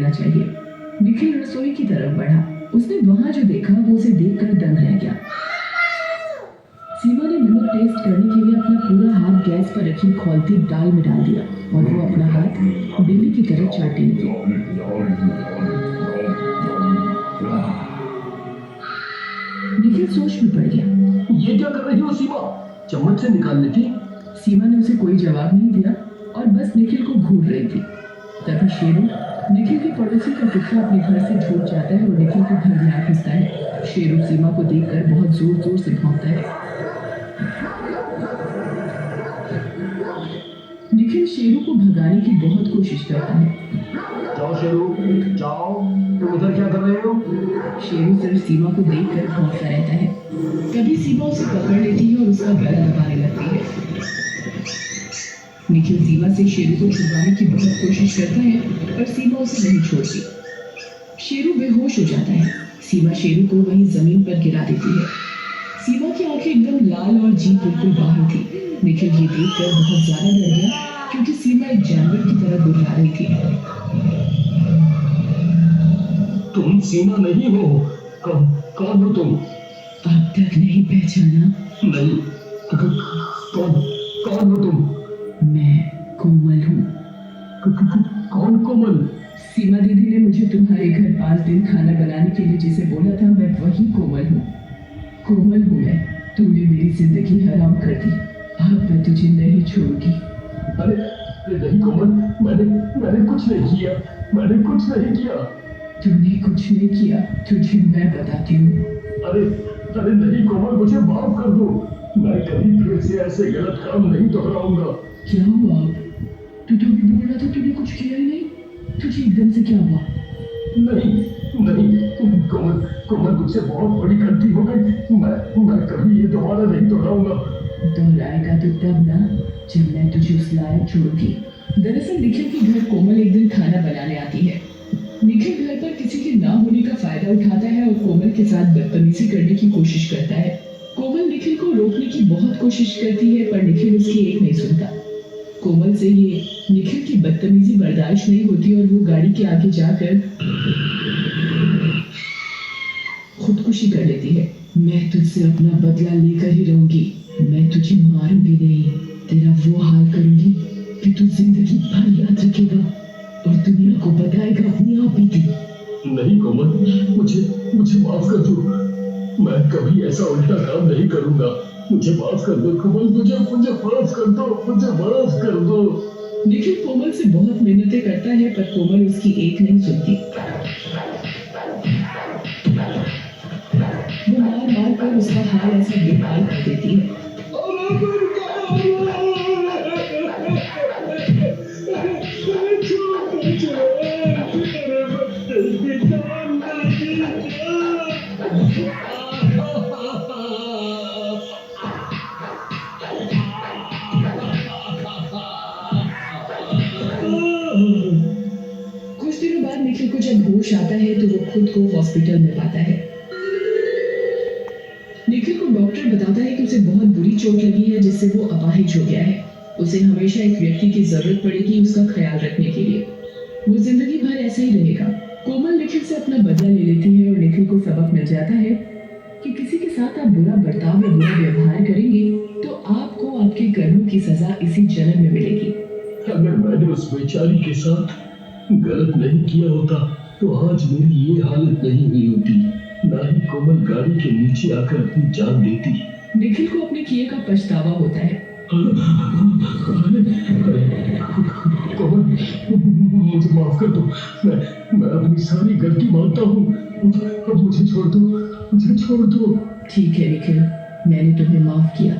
लेना चाहिए। निखिल रसोई की तरफ बढ़ा। उसने वहां जो देखा वो उसे देखकर दंग रह गया। सीमा ने नमक टेस्ट करने के लिए अपना पूरा हाथ गैस पर रखी खौलती दाल में डाल दिया और वो अपना हाथ बिल्ली की तरह चाटने लगी। निखिल सोच में पड़ गया। ये क्या कर रही हो सीमा? चम्मच से निकालनी थी। सीमा ने उसे कोई जवाब नहीं दिया और बस निखिल को घूर रही थी। तभी शेरू, निखिल के पड़ोसी का कुत्ता, अपने घर से छूट जाता है और निखिल को घर में आ घुसता है। शेरू सीमा को देखकर बहुत जोर जोर से भौंकता है। निखिल शेरू को भगाने की बहुत कोशिश करता है। जाओ शेरू, जाओ। तुम इधर क्या कर रहे हो? शेरू सिर्फ सीमा को देखकर भौंकता रहता है। कभी सीमा उसे पकड़ लेती है और उसका गला दबाने लगती है। निखिल सीमा से शेरू को छुड़वाने की बहुत कोशिश करता है पर सीमा उसे नहीं छोड़ती। शेरू बेहोश हो जाता है। सीमा शेरू को वहीं जमीन पर गिरा देती है। सीमा की आंखें एकदम लाल और जीभ बिल्कुल बाहर थी। निखिल ये देखकर बहुत ज्यादा डर गया क्योंकि सीमा एक जानवर की तरह गुर्रा रही थी। तुम सीमा नहीं हो। कौन हो तुम? अब तक नहीं पहचाना? नहीं। कौन हो तुम? मैं कोमल हूँ। कौन कोमल? सीमा दीदी ने मुझे तुम्हारे घर 5 दिन खाना बनाने के लिए जिसे बोला था, मैं वही कोमल हूँ। कोमल हूँ मैं। तूने मेरी जिंदगी हराम कर दी। अब मैं तुझे नहीं छोड़ूंगी। अरे नहीं कोमल, मैंने कुछ नहीं किया। मैंने कुछ नहीं किया। तूने कुछ नहीं किया, तुझे मैं बताती हूँ। अरे नहीं कोमल, मुझे माफ कर दो। मैं कभी फिर से ऐसे गलत काम नहीं दोहराऊंगा। क्या हुआ? तू तो भी बोल रहा था तूने कुछ किया ही नहीं। तुझे एकदम से क्या हुआ? नहीं कोमल, मुझसे बहुत बड़ी गलती हो गई। मैं कभी ये दोबारा नहीं दोहराऊंगा। दोहराएगा तो तब ना जब मैं तुझे उस लायक छोड़ूंगी। दरअसल निखिल के घर कोमल एक दिन खाना बनाने आती है। निखिल घर पर किसी के ना होने का फायदा उठाता है और कोमल के साथ बदतमीजी करने की कोशिश करता है। कोमल निखिल को रोकने की बहुत कोशिश करती है पर निखिल उसकी एक नहीं सुनता। कोमल से ये निखिल की बदतमीजी बर्दाश्त नहीं होती और वो गाड़ी के आगे जाकर खुदकुशी कर लेती है। मैं तुझसे अपना बदला लेकर ही रहूंगी। मैं तुझे मारूंगी नहीं। तेरा वो हाल करूंगी कि तू जिंदगी भर याद रखेगा और दुनिया को बताएगा अपनी आप बीती। नहीं कोमल, मुझे माफ कर दो। मैं कभी ऐसा उल्टा काम नहीं करूंगा। मुझे माफ कर दो कोमल, मुझे माफ कर दो, मुझे माफ कर दो। निखिल कोमल से बहुत मिन्नतें करता है पर कोमल उसकी एक नहीं सुनती। वो मार कर उसका हाल ऐसा बेहाल कर देती है। कुछ दिनों बाद निखिल को जब होश आता है तो वो खुद को हॉस्पिटल में पाता है। निखिल को डॉक्टर बताता है कि उसे बहुत बुरी चोट लगी है जिससे वो अपाहिज हो गया है। उसे हमेशा एक व्यक्ति की जरूरत पड़ेगी उसका ख्याल रखने के लिए। वो जिंदगी भर ऐसे ही रहेगा। कोमल निखिल से अपना बदला ले लेती है और निखिल को सबक मिल जाता है कि किसी के साथ आप बुरा बर्ताव या बुरा व्यवहार करेंगे तो आपको आपके कर्मों की सजा इसी जन्म में मिलेगी। अगर मैंने उस बेचारी के साथ गलत नहीं किया होता तो आज मेरी ये हालत नहीं हुई होती। ना ही कोमल गाड़ी के नीचे आकर अपनी जान देती। निखिल को अपने किए का पछतावा होता है। कोमल, मुझे माफ कर दो। मैं अपनी सारी गलती मानता हूँ। अब मुझे छोड़ दो, मुझे छोड़ दो। ठीक है निखिल, मैंने तुम्हें माफ किया।